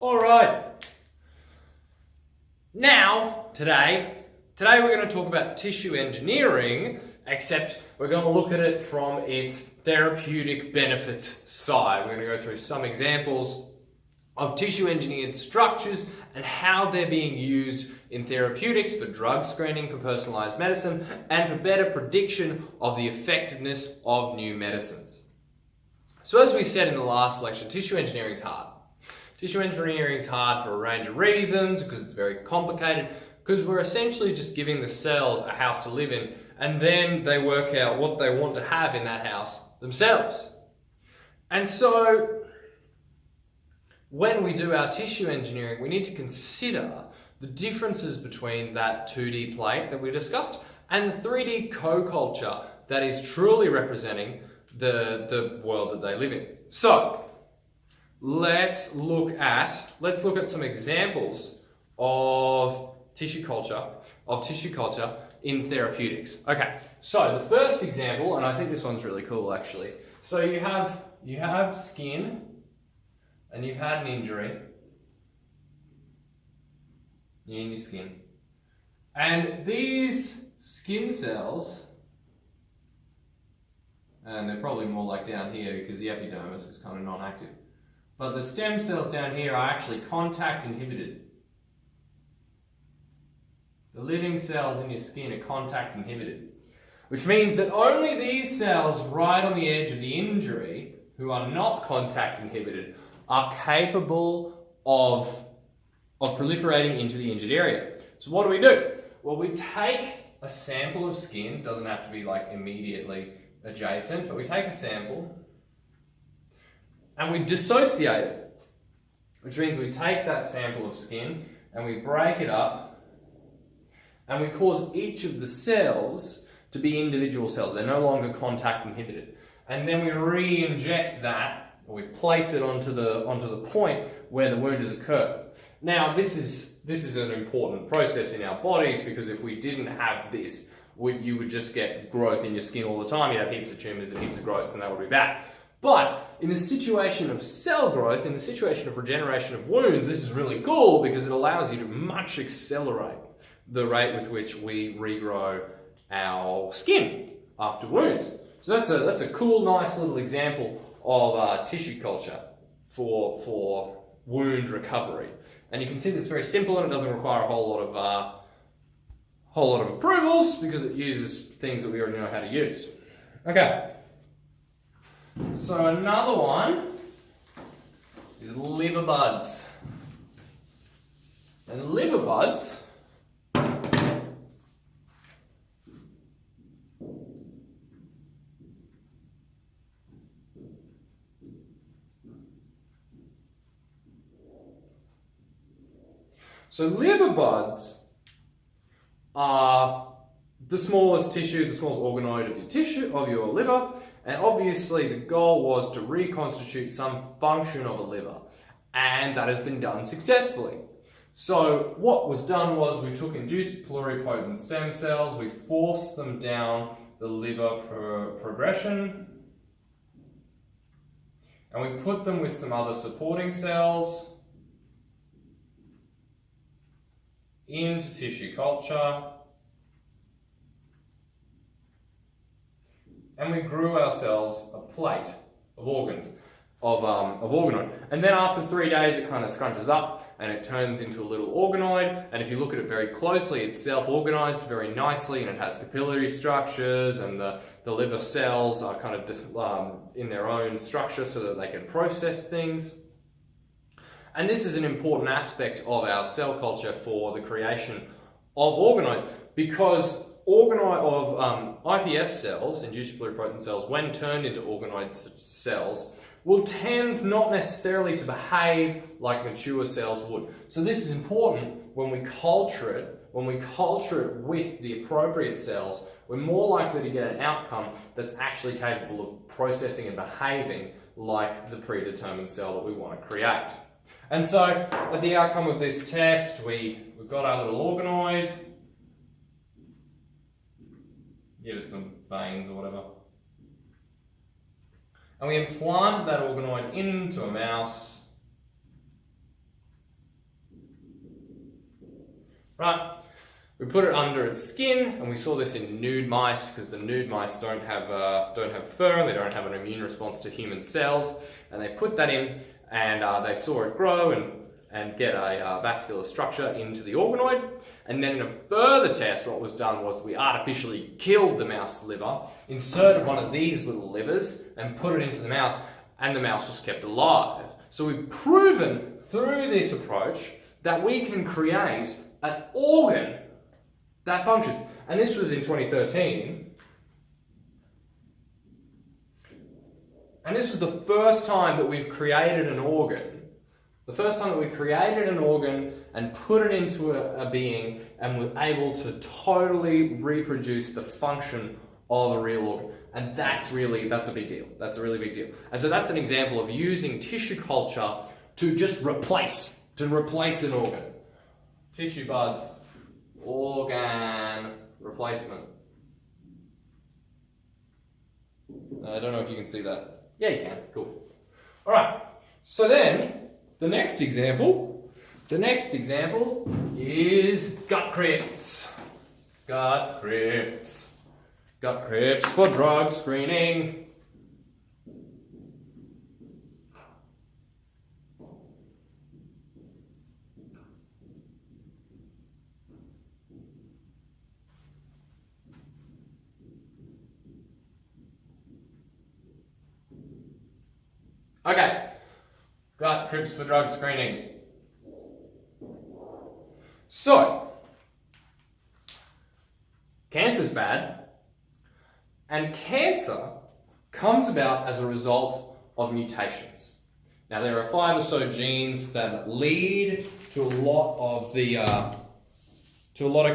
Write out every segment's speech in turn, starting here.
All right. Now, today we're going to talk about tissue engineering, except we're going to look at it from its therapeutic benefits side. We're going to go through some examples of tissue engineered structures and how they're being used in therapeutics for drug screening, for personalized medicine, and for better prediction of the effectiveness of new medicines. So as we said in the last lecture, tissue engineering is hard. Tissue engineering is hard for a range of reasons, because it's very complicated, because we're essentially just giving the cells a house to live in, and then they work out what they want to have in that house themselves. And so, when we do our tissue engineering, we need to consider the differences between that 2D plate that we discussed and the 3D co-culture that is truly representing the world that they live in. So, let's look at some examples of tissue culture in therapeutics. Okay, so the first example, and I think this one's really cool actually. So you have skin, and you've had an injury in your skin, and these skin cells, and they're probably more like down here because the epidermis is kind of non-active. But the stem cells down here are actually contact inhibited. The living cells in your skin are contact inhibited, which means that only these cells right on the edge of the injury, who are not contact inhibited, are capable of proliferating into the injured area. So what do? Well, we take a sample of skin, doesn't have to be like immediately adjacent, but we take a sample and we dissociate it, which means we take that sample of skin and we break it up and we cause each of the cells to be individual cells. They're no longer contact inhibited. And then we re-inject that, or we place it onto the point where the wound has occurred. Now, this is an important process in our bodies, because if we didn't have this, you would just get growth in your skin all the time. You'd have heaps of tumours and heaps of growths, and that would be bad. But in the situation of cell growth, in the situation of regeneration of wounds, this is really cool because it allows you to much accelerate the rate with which we regrow our skin after wounds. So that's a cool, nice little example of tissue culture for wound recovery. And you can see that it's very simple and it doesn't require a whole lot of approvals, because it uses things that we already know how to use. Okay. So another one is liver buds. And liver buds are the smallest tissue, the smallest organoid of your liver. And obviously the goal was to reconstitute some function of a liver, and that has been done successfully. So what was done was we took induced pluripotent stem cells, we forced them down the liver progression, and we put them with some other supporting cells into tissue culture. And we grew ourselves a plate of organoid. And then after 3 days, it kind of scrunches up and it turns into a little organoid. And if you look at it very closely, it's self-organized very nicely, and it has capillary structures, and the liver cells are kind of in their own structure so that they can process things. And this is an important aspect of our cell culture for the creation of organoids, because IPS cells, induced pluripotent cells, when turned into organoid cells, will tend not necessarily to behave like mature cells would. So this is important when we culture it. When we culture it with the appropriate cells, we're more likely to get an outcome that's actually capable of processing and behaving like the predetermined cell that we want to create. And so, at the outcome of this test, we've got our little organoid. Give it some veins or whatever. And we implanted that organoid into a mouse. Right? We put it under its skin, and we saw this in nude mice because the nude mice don't have fur, and they don't have an immune response to human cells, and they put that in, and they saw it grow and get a vascular structure into the organoid. And then in a further test, what was done was we artificially killed the mouse liver, inserted one of these little livers, and put it into the mouse, and the mouse was kept alive. So we've proven through this approach that we can create an organ that functions. And this was in 2013. And this was the first time that we've created an organ. The first time that we created an organ and put it into a being and were able to totally reproduce the function of a real organ. And that's a big deal. That's a really big deal. And so that's an example of using tissue culture to just replace an organ. Tissue buds, organ replacement. I don't know if you can see that. Yeah, you can. Cool. All right. So then, the next example is gut crypts. Gut crypts for drug screening. Okay, gut crypts for drug screening. So, cancer's bad, and cancer comes about as a result of mutations. Now, there are 5 or so genes that lead to a lot of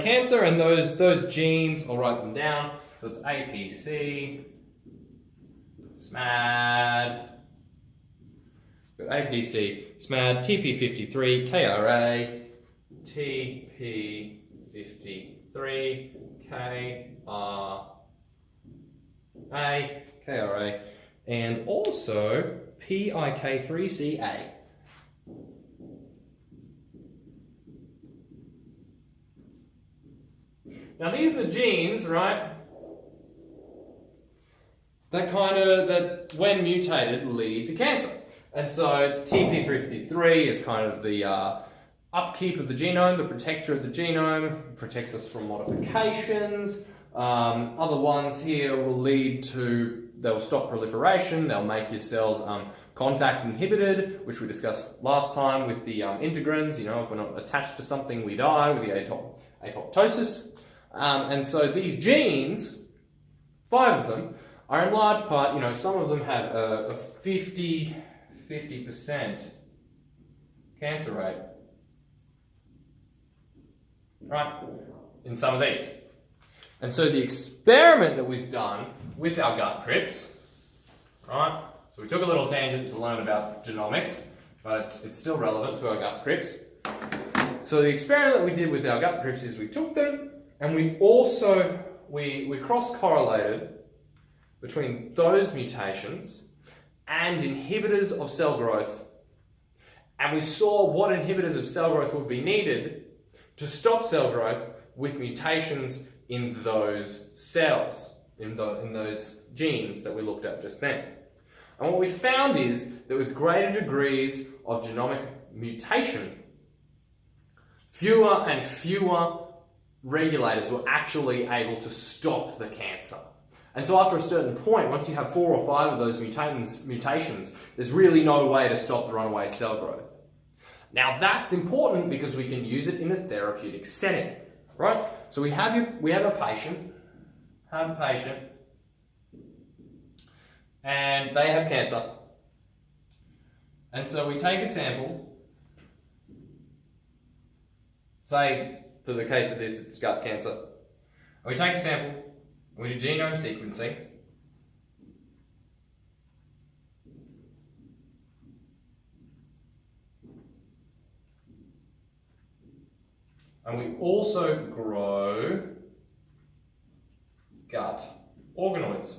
cancer, and those genes, I'll write them down. So it's APC, SMAD. APC, SMAD, TP53, KRA, TP53, KRA, and also PIK3CA. Now these are the genes, right, that when mutated lead to cancer. And so TP53 is kind of the upkeep of the genome, the protector of the genome, it protects us from modifications. Other ones here will lead to, they'll stop proliferation, they'll make your cells contact inhibited, which we discussed last time with the integrins. You know, if we're not attached to something, we die with the apoptosis. And so these genes, 5 of them, are in large part, you know, some of them have a 50% cancer rate, right, in some of these. And so the experiment that was done with our gut crypts, right, so we took a little tangent to learn about genomics, but it's still relevant to our gut crypts. So the experiment that we did with our gut crypts is we took them and we also, we cross-correlated between those mutations and inhibitors of cell growth. And we saw what inhibitors of cell growth would be needed to stop cell growth with mutations in those cells, in those genes that we looked at just then. And what we found is that with greater degrees of genomic mutation, fewer and fewer regulators were actually able to stop the cancer. And so after a certain point, once you have 4 or 5 of those mutations, there's really no way to stop the runaway cell growth. Now that's important because we can use it in a therapeutic setting, right? So we have a patient, and they have cancer. And so we take a sample, say for the case of this, it's gut cancer. We take a sample, we do genome sequencing, and we also grow gut organoids.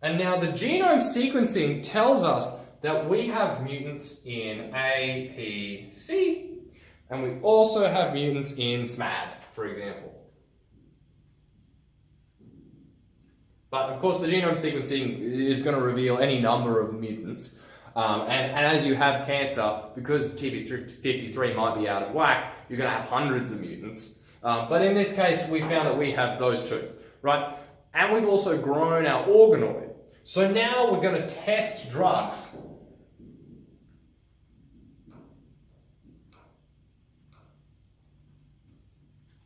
And now the genome sequencing tells us that we have mutants in A, P, C, and we also have mutants in SMAD, for example. But of course, the genome sequencing is going to reveal any number of mutants. And as you have cancer, because TP53 might be out of whack, you're going to have hundreds of mutants. But in this case, we found that we have those two, right? And we've also grown our organoid. So now we're going to test drugs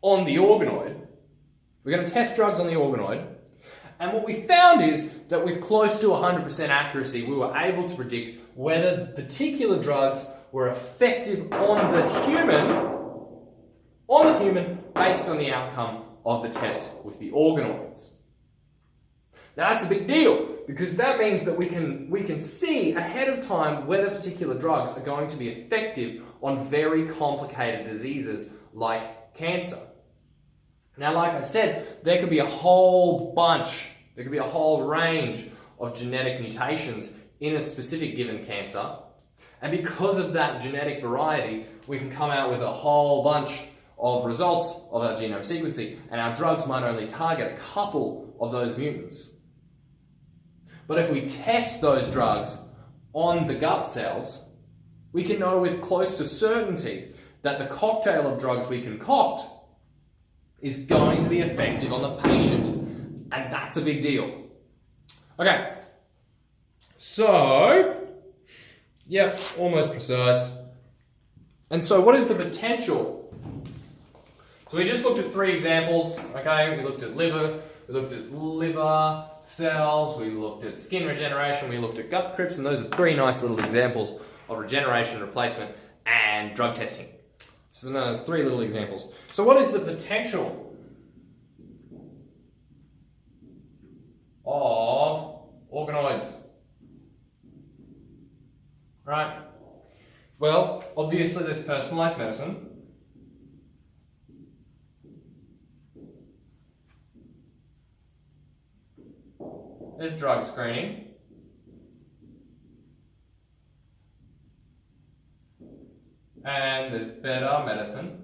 on the organoid. We're going to test drugs on the organoid. And what we found is that with close to 100% accuracy, we were able to predict whether particular drugs were effective on the human based on the outcome of the test with the organoids. Now that's a big deal, because that means that we can see ahead of time whether particular drugs are going to be effective on very complicated diseases like cancer. Now, like I said, there could be a whole range of genetic mutations in a specific given cancer. And because of that genetic variety, we can come out with a whole bunch of results of our genome sequencing, and our drugs might only target a couple of those mutants. But if we test those drugs on the gut cells, we can know with close to certainty that the cocktail of drugs we concoct is going to be effective on the patient, and that's a big deal. Okay, so, yep, almost precise. And so what is the potential? So we just looked at 3 examples, okay? We looked at liver cells, we looked at skin regeneration, we looked at gut crypts, and those are 3 nice little examples of regeneration, replacement, and drug testing. So 3 little examples. So what is the potential of organoids? Right? Well, obviously there's personalized medicine. There's drug screening. And there's better medicine.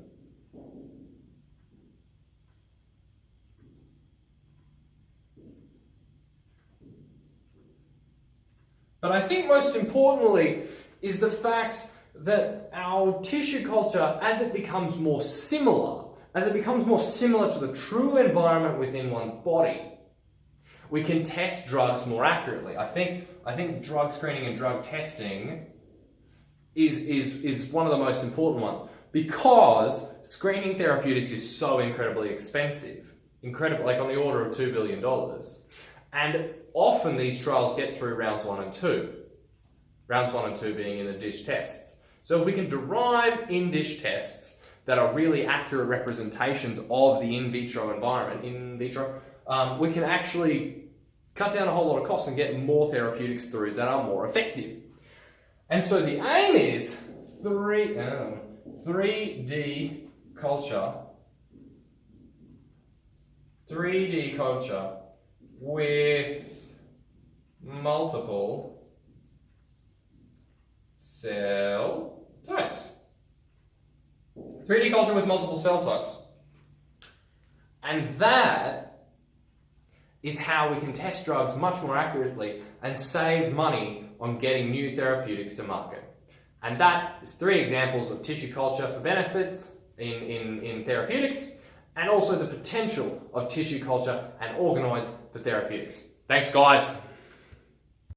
But I think most importantly is the fact that our tissue culture, as it becomes more similar to the true environment within one's body, we can test drugs more accurately. I think drug screening and drug testing is one of the most important ones, because screening therapeutics is so incredibly expensive, like on the order of $2 billion. And often these trials get through rounds 1 and 2. Rounds 1 and 2 being in the dish tests. So if we can derive in-dish tests that are really accurate representations of the in vitro environment, we can actually cut down a whole lot of costs and get more therapeutics through that are more effective. And so the aim is 3D culture. 3D culture with multiple cell types. 3D culture with multiple cell types. And that is how we can test drugs much more accurately and save money on getting new therapeutics to market. And that is 3 examples of tissue culture for benefits in therapeutics, and also the potential of tissue culture and organoids for therapeutics. Thanks, guys.